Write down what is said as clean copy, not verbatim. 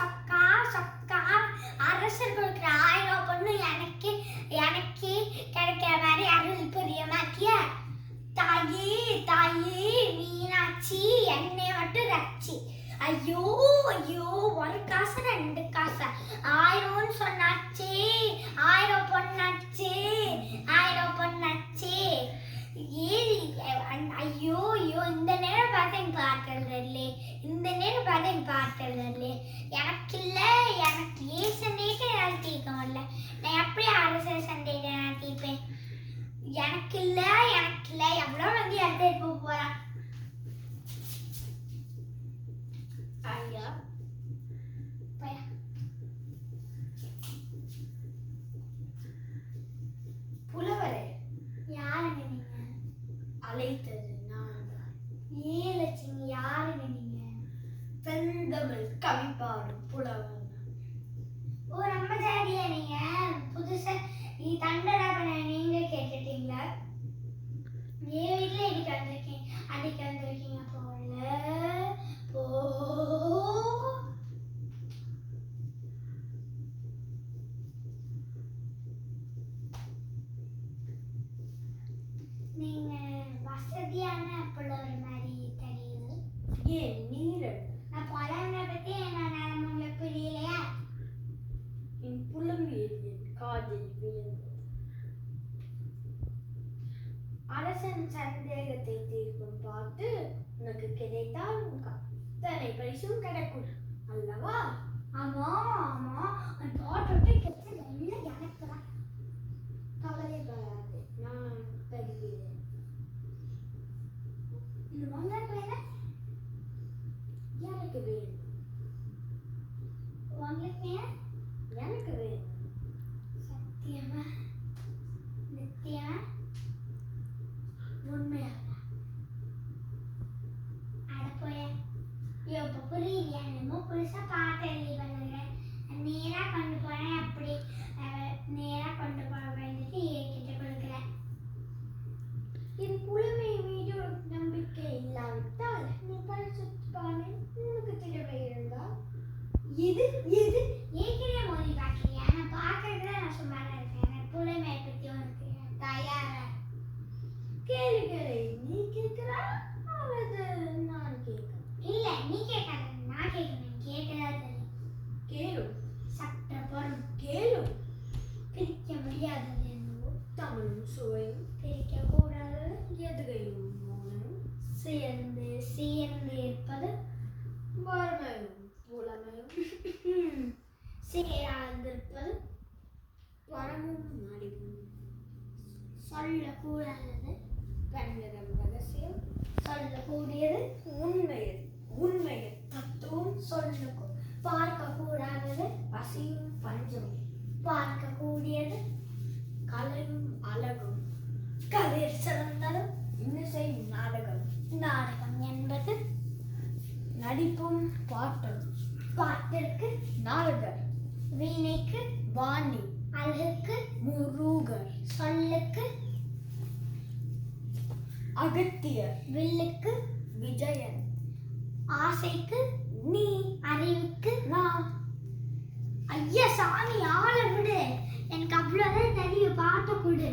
சொக்கா சொக்கா அரசர் கொடுக்குற 1000 பொண்ணு எனக்கு எனக்கு கிடைக்கிற மாதிரி அருள் புரிய மாட்டிய தாயி தாயி மீனாட்சி என்னை மட்டும் ரச்சி. ஐயோ ஐயோ, 1 காசு 2 காசு 1000ன்னு சொன்னாச்சு, 1000 பொண்ணாச்சு, 1000 பொண்ணாச்சு. ஐயோ ஐயோ, இந்த நேரம் பார்த்து எனக்கு பாட்டுறதில்லை, இந்த நேரம் பார்த்து எனக்கு பாட்டுறதில்லை. எனக்கு இல்லை, எனக்கு ஏன் சண்டைக்கு என்னால் தீர்க்க முடியல. நான் எப்படி அரசர் சண்டைக்கு நான் தீர்ப்பேன்? எனக்கு இல்லை, எனக்கு இல்லை. எவ்வளோ வந்து எடுத்துட்டு போகிறான். ஐயா புலவரே, யாருங்க நீங்க? அழைத்தது நான் தான். ஏன் லட்சுமி, யாருங்க நீங்க? செந்தமிழ் கவி பாடும் புலவர். ஓ, நம்ம ஜாதியா நீங்க? புதுசா தண்டராபன நீங்க கேட்டுட்டீங்களா? என் வீட்டுல அடிக்க வந்திருக்கீங்க போல. நீங்க வசதியான புலவர் மாதிரி தெரியுது. ஏன் நீர்? நான் புலவனை பத்தி என்ன உங்களுக்கு புரியலையா? என் புலம்பியல் காதில் விழுந்தது. அரசன் சந்தேகத்தை தீர்க்கும் பார்த்து உனக்கு கிடைத்தால் அத்தனை பரிசும் கிடைக்கும் அல்லவா? ஆமா ஆமா, அந்த பாட்டோட்டு கெட்ட நல்ல எனக்கு தான். கவலைப்படாது, நான் தருகிறேன். இது உங்களுக்கு வேணும்? எனக்கு வேணும். உங்களுக்கு வேணும்? எனக்கு வேணும். சத்தியமா நித்தியமா உண்மையாக? அட போய, இப்போ புரியலையா? என்னமோ புதுசா பாட்டு எழுதி பண்ணுறேன். நேராக கொண்டு போனேன், அப்படி நேராக கொண்டு போக வேண்டியது என்கிட்ட கொடுக்குறேன். என் புலமை மீது ஒரு நம்பிக்கை இல்லாவிட்டால் நீ பரிசுத்தானே உனக்கு திறமை இருந்தா இது இது ஏற்கனவே மோதி பார்க்கலையா? நான் பார்க்கறதுல நான் சும்மாதான் இருக்கேன். எனக்கு புலமையை பற்றி உனக்கு தயாரா கேள்விகளை நீ கேட்கிறா அல்லது நான் கேட்கிறேன்? இல்ல, நீ கேட்காத, நான் கேட்கிறேன். கேட்கதா தெரியும். கேளும். சட்ட பொருள் கேளும். பிரிக்க முடியாதது என்னவோ தமிழும் சுவையும், பிரிக்க கூடாதது எதுகையும் மௌனம், சேர்ந்து சேர்ந்து இருப்பது வறுமையும் புலமையும், சேராதிருப்பது வரமும் அறிவும், சொல்லக்கூடாதது கண்ணிடம் ரகசியம், சொல்லக்கூடியது உண்மையது உண்மையது தத்துவம் சொல்லுக்கும், பார்க்கக்கூடாதது பசியும் பஞ்சமும், பார்க்கக்கூடியது கலையும் அழகும், கதிர் சிறந்ததும் இன்னிசை நாடகம், நாடகம் என்பது நடிப்பும் பாட்டும், பாட்டிற்கு நாரதர், வீணைக்கு வாணி, அழகுக்கு முருகர், சொல்லுக்கு அகத்தியர், வில்லுக்கு விஜயன், ஆசைக்கு நீ, அறிவுக்கு நான். ஐயா சாமி, ஆளை விடு, எனக்கு அவ்வளவுதான் தெரியும். பாட்டு கொடு.